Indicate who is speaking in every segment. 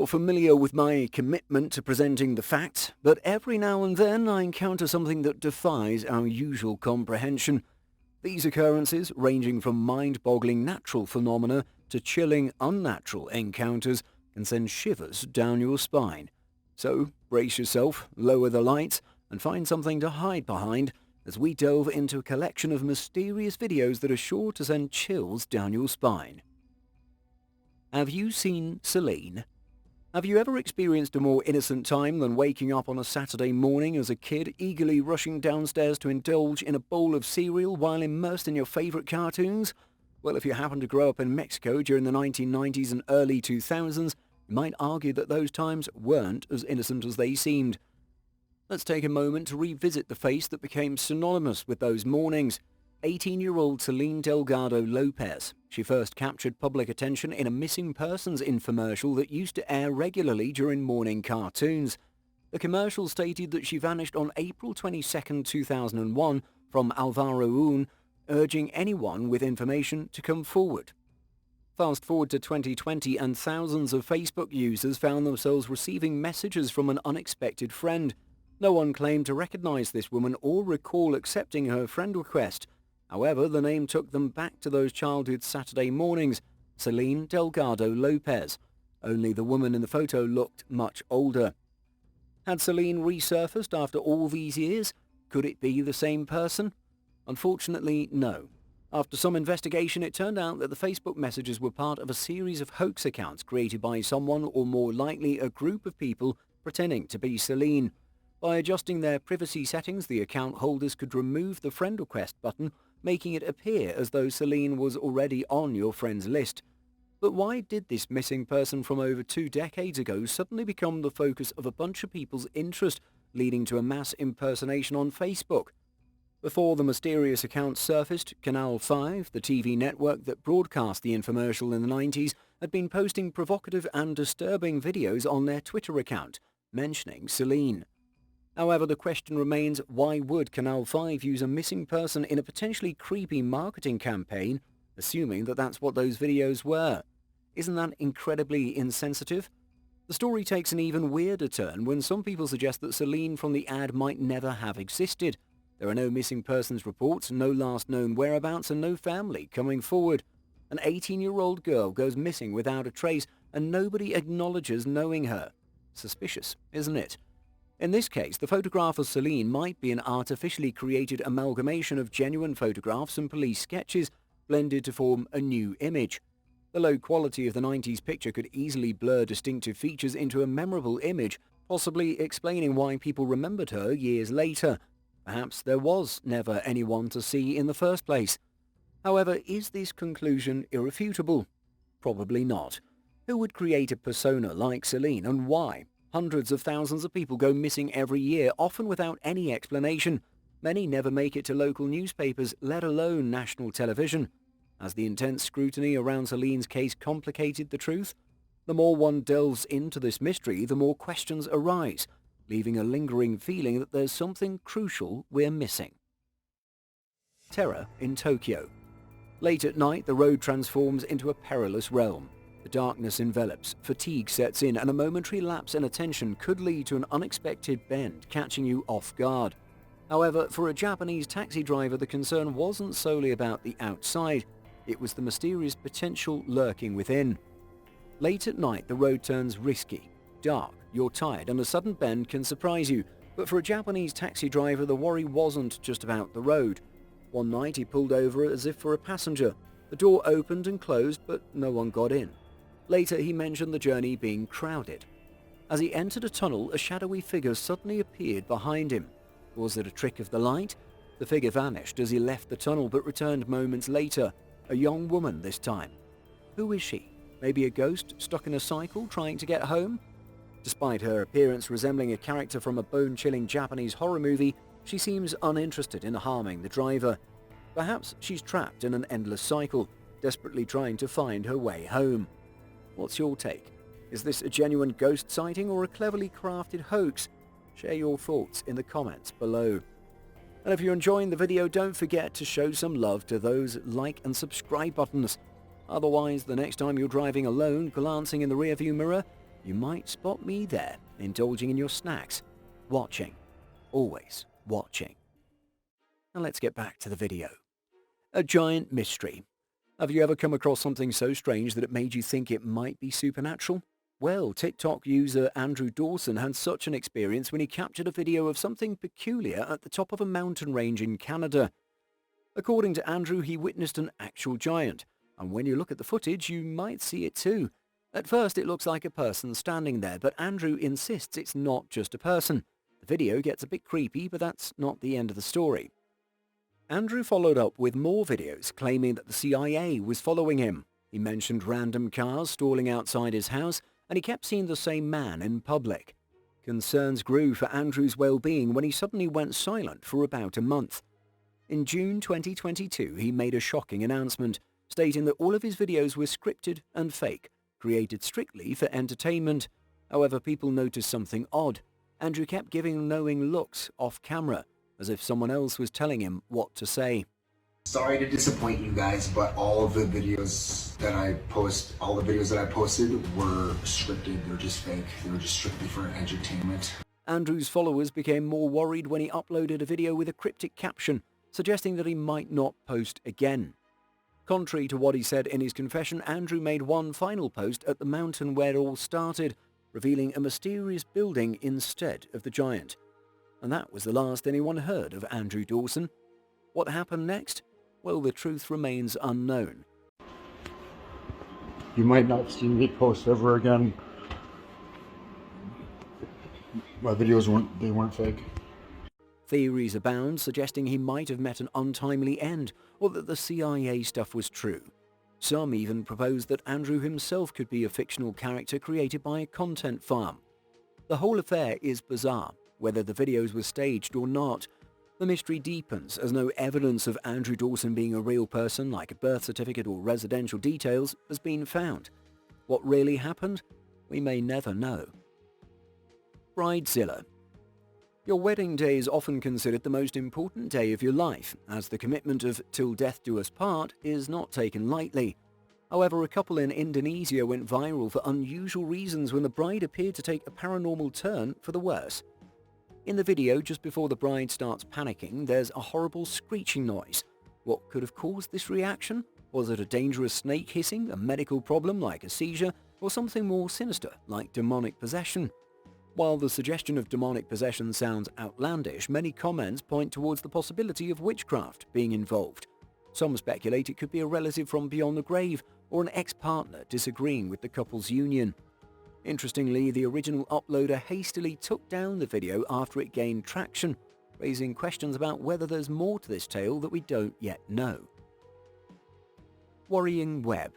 Speaker 1: familiar with my commitment to presenting the facts, but every now and then I encounter something that defies our usual comprehension. These occurrences, ranging from mind-boggling natural phenomena to chilling unnatural encounters, can send shivers down your spine. So brace yourself, lower the lights, and find something to hide behind as we delve into a collection of mysterious videos that are sure to send chills down your spine. Have you seen Seline? Have you ever experienced a more innocent time than waking up on a Saturday morning as a kid, eagerly rushing downstairs to indulge in a bowl of cereal while immersed in your favorite cartoons? Well, if you happen to grow up in Mexico during the 1990s and early 2000s, you might argue that those times weren't as innocent as they seemed. Let's take a moment to revisit the face that became synonymous with those mornings. 18-year-old Seline Delgado Lopez. She first captured public attention in a missing persons infomercial that used to air regularly during morning cartoons. The commercial stated that she vanished on April 22, 2001 from Alvaro Un, urging anyone with information to come forward. Fast forward to 2020 and thousands of Facebook users found themselves receiving messages from an unexpected friend. No one claimed to recognize this woman or recall accepting her friend request. However, the name took them back to those childhood Saturday mornings, Seline Delgado Lopez. Only the woman in the photo looked much older. Had Seline resurfaced after all these years? Could it be the same person? Unfortunately, no. After some investigation, it turned out that the Facebook messages were part of a series of hoax accounts created by someone, or more likely a group of people, pretending to be Seline. By adjusting their privacy settings, the account holders could remove the friend request button, making it appear as though Seline was already on your friend's list. But why did this missing person from over 2 decades ago suddenly become the focus of a bunch of people's interest, leading to a mass impersonation on Facebook? Before the mysterious account surfaced, Canal 5, the TV network that broadcast the infomercial in the 90s, had been posting provocative and disturbing videos on their Twitter account, mentioning Seline. However, the question remains, why would Canal 5 use a missing person in a potentially creepy marketing campaign, assuming that that's what those videos were? Isn't that incredibly insensitive? The story takes an even weirder turn when some people suggest that Seline from the ad might never have existed. There are no missing persons reports, no last known whereabouts, and no family coming forward. An 18-year-old girl goes missing without a trace, and nobody acknowledges knowing her. Suspicious, isn't it? In this case, the photograph of Seline might be an artificially created amalgamation of genuine photographs and police sketches blended to form a new image. The low quality of the 90s picture could easily blur distinctive features into a memorable image, possibly explaining why people remembered her years later. Perhaps there was never anyone to see in the first place. However, is this conclusion irrefutable? Probably not. Who would create a persona like Seline, and why? Hundreds of thousands of people go missing every year, often without any explanation. Many never make it to local newspapers, let alone national television. Has the intense scrutiny around Seline's case complicated the truth? The more one delves into this mystery, the more questions arise, leaving a lingering feeling that there's something crucial we're missing. Terror in Tokyo. Late at night, the road transforms into a perilous realm. The darkness envelops, fatigue sets in, and a momentary lapse in attention could lead to an unexpected bend, catching you off guard. However, for a Japanese taxi driver, the concern wasn't solely about the outside. It was the mysterious potential lurking within. Late at night, the road turns risky. Dark, you're tired, and a sudden bend can surprise you. But for a Japanese taxi driver, the worry wasn't just about the road. One night, he pulled over as if for a passenger. The door opened and closed, but no one got in. Later, he mentioned the journey being crowded. As he entered a tunnel, a shadowy figure suddenly appeared behind him. Was it a trick of the light? The figure vanished as he left the tunnel, but returned moments later. A young woman this time. Who is she? Maybe a ghost stuck in a cycle trying to get home? Despite her appearance resembling a character from a bone-chilling Japanese horror movie, she seems uninterested in harming the driver. Perhaps she's trapped in an endless cycle, desperately trying to find her way home. What's your take? Is this a genuine ghost sighting or a cleverly crafted hoax? Share your thoughts in the comments below. And if you're enjoying the video, don't forget to show some love to those like and subscribe buttons. Otherwise, the next time you're driving alone, glancing in the rearview mirror, you might spot me there, indulging in your snacks, watching, always watching. Now let's get back to the video. A giant mystery. Have you ever come across something so strange that it made you think it might be supernatural? Well, TikTok user Andrew Dawson had such an experience when he captured a video of something peculiar at the top of a mountain range in Canada. According to Andrew, he witnessed an actual giant, and when you look at the footage, you might see it too. At first, it looks like a person standing there, but Andrew insists it's not just a person. The video gets a bit creepy, but that's not the end of the story. Andrew followed up with more videos claiming that the CIA was following him. He mentioned random cars stalling outside his house, and he kept seeing the same man in public. Concerns grew for Andrew's well-being when he suddenly went silent for about a month. In June 2022, he made a shocking announcement, stating that all of his videos were scripted and fake, created strictly for entertainment. However, people noticed something odd. Andrew kept giving knowing looks off camera, as if someone else was telling him what to say.
Speaker 2: Sorry to disappoint you guys, but all of the videos that I posted were scripted. They're just fake. They were just strictly for entertainment.
Speaker 1: Andrew's followers became more worried when he uploaded a video with a cryptic caption, suggesting that he might not post again. Contrary to what he said in his confession, Andrew made one final post at the mountain where it all started, revealing a mysterious building instead of the giant. And that was the last anyone heard of Andrew Dawson. What happened next? Well, the truth remains unknown.
Speaker 3: You might not see me post ever again. My videos weren't fake.
Speaker 1: Theories abound, suggesting he might have met an untimely end, or that the CIA stuff was true. Some even proposed that Andrew himself could be a fictional character created by a content farm. The whole affair is bizarre, whether the videos were staged or not. The mystery deepens as no evidence of Andrew Dawson being a real person, like a birth certificate or residential details, has been found. What really happened? We may never know. Bride Ziller. Your wedding day is often considered the most important day of your life, as the commitment of "till death do us part" is not taken lightly. However, a couple in Indonesia went viral for unusual reasons when the bride appeared to take a paranormal turn for the worse. In the video, just before the bride starts panicking, there's a horrible screeching noise. What could have caused this reaction? Was it a dangerous snake hissing, a medical problem like a seizure, or something more sinister like demonic possession? While the suggestion of demonic possession sounds outlandish, many comments point towards the possibility of witchcraft being involved. Some speculate it could be a relative from beyond the grave or an ex-partner disagreeing with the couple's union. Interestingly, the original uploader hastily took down the video after it gained traction, raising questions about whether there's more to this tale that we don't yet know. Worrying web.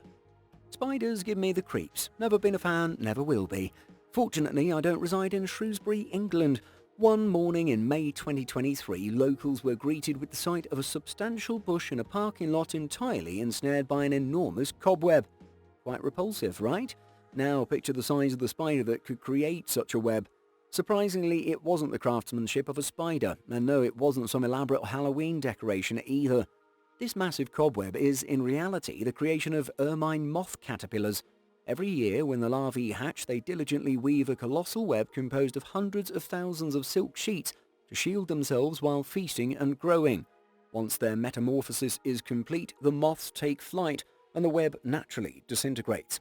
Speaker 1: Spiders give me the creeps. Never been a fan, never will be. Fortunately, I don't reside in Shrewsbury, England. One morning in May 2023, locals were greeted with the sight of a substantial bush in a parking lot entirely ensnared by an enormous cobweb. Quite repulsive, right? Now picture the size of the spider that could create such a web. Surprisingly, it wasn't the craftsmanship of a spider, and no, it wasn't some elaborate Halloween decoration either. This massive cobweb is, in reality, the creation of ermine moth caterpillars. Every year, when the larvae hatch, they diligently weave a colossal web composed of hundreds of thousands of silk sheets to shield themselves while feasting and growing. Once their metamorphosis is complete, the moths take flight, and the web naturally disintegrates.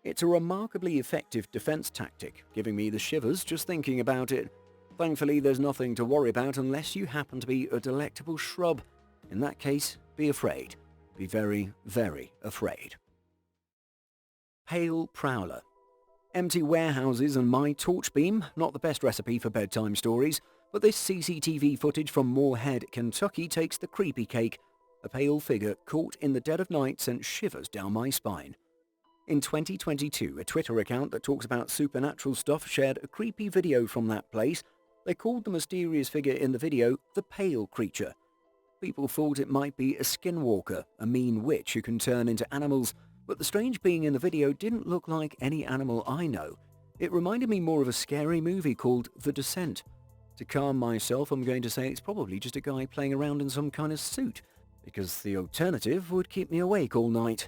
Speaker 1: It's a remarkably effective defense tactic, giving me the shivers just thinking about it. Thankfully, there's nothing to worry about unless you happen to be a delectable shrub. In that case, be afraid. Be very, very afraid. Pale Prowler. Empty warehouses and my torch beam, not the best recipe for bedtime stories, but this CCTV footage from Moorhead, Kentucky takes the creepy cake. A pale figure caught in the dead of night sent shivers down my spine. In 2022, a Twitter account that talks about supernatural stuff shared a creepy video from that place. They called the mysterious figure in the video the Pale Creature. People thought it might be a skinwalker, a mean witch who can turn into animals, but the strange being in the video didn't look like any animal I know. It reminded me more of a scary movie called The Descent. To calm myself, I'm going to say it's probably just a guy playing around in some kind of suit, because the alternative would keep me awake all night.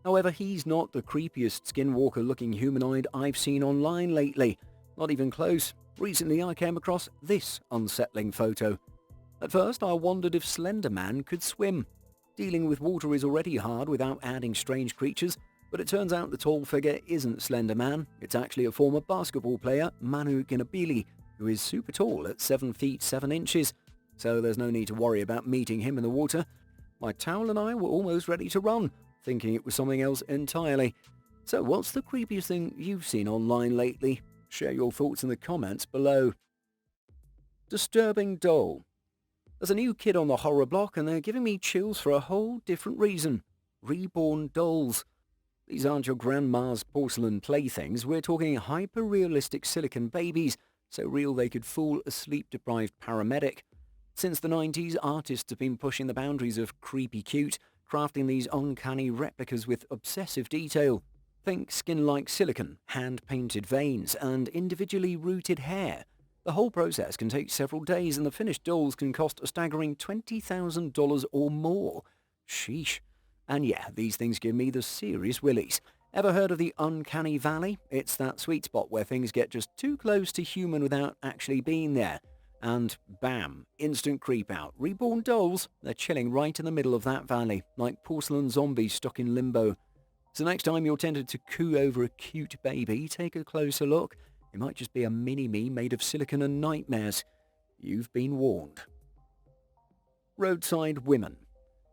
Speaker 1: However, he's not the creepiest skinwalker-looking humanoid I've seen online lately. Not even close. Recently I came across this unsettling photo. At first I wondered if Slender Man could swim. Dealing with water is already hard without adding strange creatures, but it turns out the tall figure isn't Slender Man. It's actually a former basketball player, Manu Ginobili, who is super tall at 7 feet 7 inches. So there's no need to worry about meeting him in the water. My towel and I were almost ready to run, thinking it was something else entirely. So what's the creepiest thing you've seen online lately? Share your thoughts in the comments below. Disturbing doll. There's a new kid on the horror block and they're giving me chills for a whole different reason. Reborn dolls. These aren't your grandma's porcelain playthings, we're talking hyper-realistic silicon babies, so real they could fool a sleep-deprived paramedic. Since the 90s, artists have been pushing the boundaries of creepy cute, crafting these uncanny replicas with obsessive detail. Think skin-like silicon, hand-painted veins, and individually rooted hair. The whole process can take several days and the finished dolls can cost a staggering $20,000 or more. Sheesh. And yeah, these things give me the serious willies. Ever heard of the uncanny valley? It's that sweet spot where things get just too close to human without actually being there. And bam, instant creep out. Reborn dolls, they're chilling right in the middle of that valley, like porcelain zombies stuck in limbo. So next time you're tempted to coo over a cute baby, take a closer look. It might just be a mini-me made of silicon and nightmares. You've been warned. Roadside women.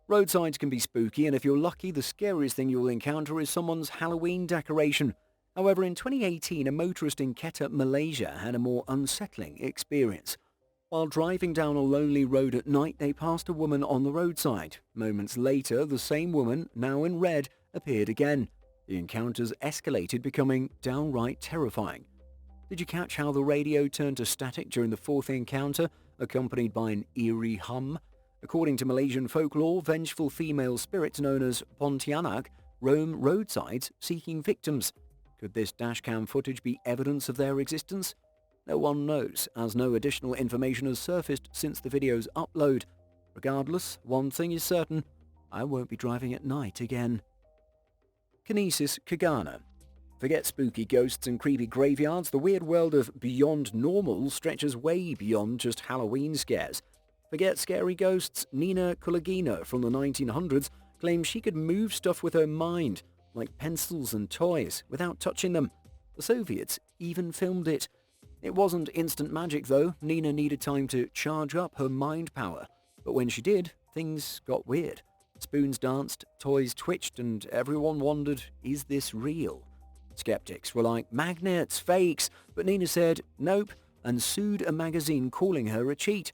Speaker 1: Roadsides can be spooky, and if you're lucky, the scariest thing you'll encounter is someone's Halloween decoration. However, in 2018, a motorist in Kedah, Malaysia, had a more unsettling experience. While driving down a lonely road at night, they passed a woman on the roadside. Moments later, the same woman, now in red, appeared again. The encounters escalated, becoming downright terrifying. Did you catch how the radio turned to static during the fourth encounter, accompanied by an eerie hum? According to Malaysian folklore, vengeful female spirits known as Pontianak roam roadsides seeking victims. Could this dashcam footage be evidence of their existence? No one knows, as no additional information has surfaced since the video's upload. Regardless, one thing is certain, I won't be driving at night again. Kinesis Kagana. Forget spooky ghosts and creepy graveyards, the weird world of beyond normal stretches way beyond just Halloween scares. Forget scary ghosts, Nina Kulagina from the 1900s claimed she could move stuff with her mind, like pencils and toys, without touching them. The Soviets even filmed it. It wasn't instant magic though. Nina needed time to charge up her mind power. But when she did, things got weird. Spoons danced, toys twitched, and everyone wondered, is this real? Skeptics were like, magnets, fakes, but Nina said, nope, and sued a magazine calling her a cheat.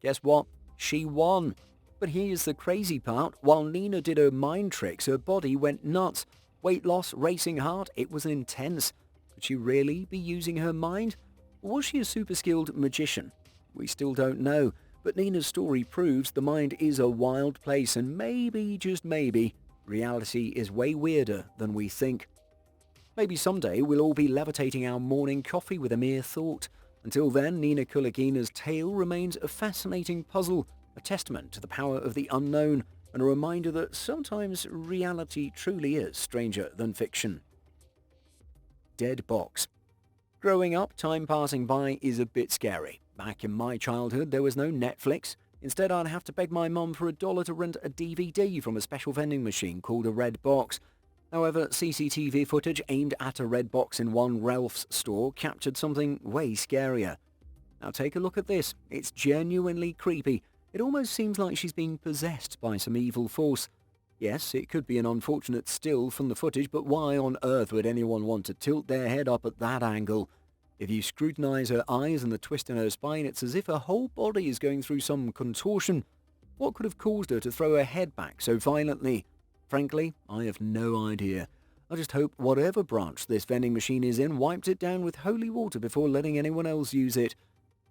Speaker 1: Guess what? She won. But here's the crazy part. While Nina did her mind tricks, her body went nuts. Weight loss, racing heart, it was intense. Could she really be using her mind? Or was she a super skilled magician? We still don't know. But Nina's story proves the mind is a wild place and maybe, just maybe, reality is way weirder than we think. Maybe someday we'll all be levitating our morning coffee with a mere thought. Until then, Nina Kulagina's tale remains a fascinating puzzle, a testament to the power of the unknown, and a reminder that sometimes reality truly is stranger than fiction. Dead box. Growing up, time passing by is a bit scary. Back in my childhood, there was no Netflix. Instead, I'd have to beg my mum for $1 to rent a DVD from a special vending machine called a red box. However, CCTV footage aimed at a red box in one Ralph's store captured something way scarier. Now take a look at this. It's genuinely creepy. It almost seems like she's being possessed by some evil force. Yes, it could be an unfortunate still from the footage, but why on earth would anyone want to tilt their head up at that angle? If you scrutinize her eyes and the twist in her spine, it's as if her whole body is going through some contortion. What could have caused her to throw her head back so violently? Frankly, I have no idea. I just hope whatever branch this vending machine is in wiped it down with holy water before letting anyone else use it.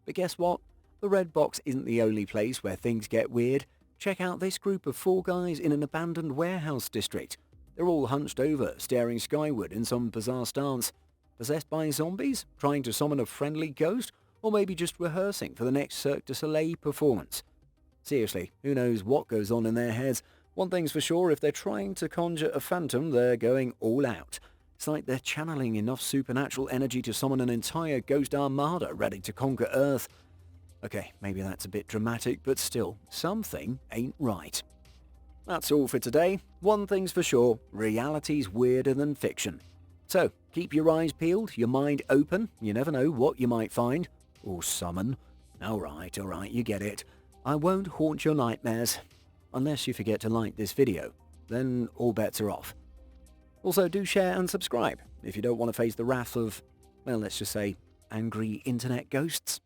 Speaker 1: But guess what? The red box isn't the only place where things get weird. Check out this group of 4 guys in an abandoned warehouse district. They're all hunched over, staring skyward in some bizarre stance. Possessed by zombies? Trying to summon a friendly ghost? Or maybe just rehearsing for the next Cirque du Soleil performance? Seriously, who knows what goes on in their heads? One thing's for sure, if they're trying to conjure a phantom, they're going all out. It's like they're channeling enough supernatural energy to summon an entire ghost armada ready to conquer Earth. Okay, maybe that's a bit dramatic, but still, something ain't right. That's all for today. One thing's for sure, reality's weirder than fiction. So, keep your eyes peeled, your mind open, you never know what you might find. Or summon. Alright, you get it. I won't haunt your nightmares. Unless you forget to like this video. Then all bets are off. Also, do share and subscribe if you don't want to face the wrath of, well, let's just say, angry internet ghosts.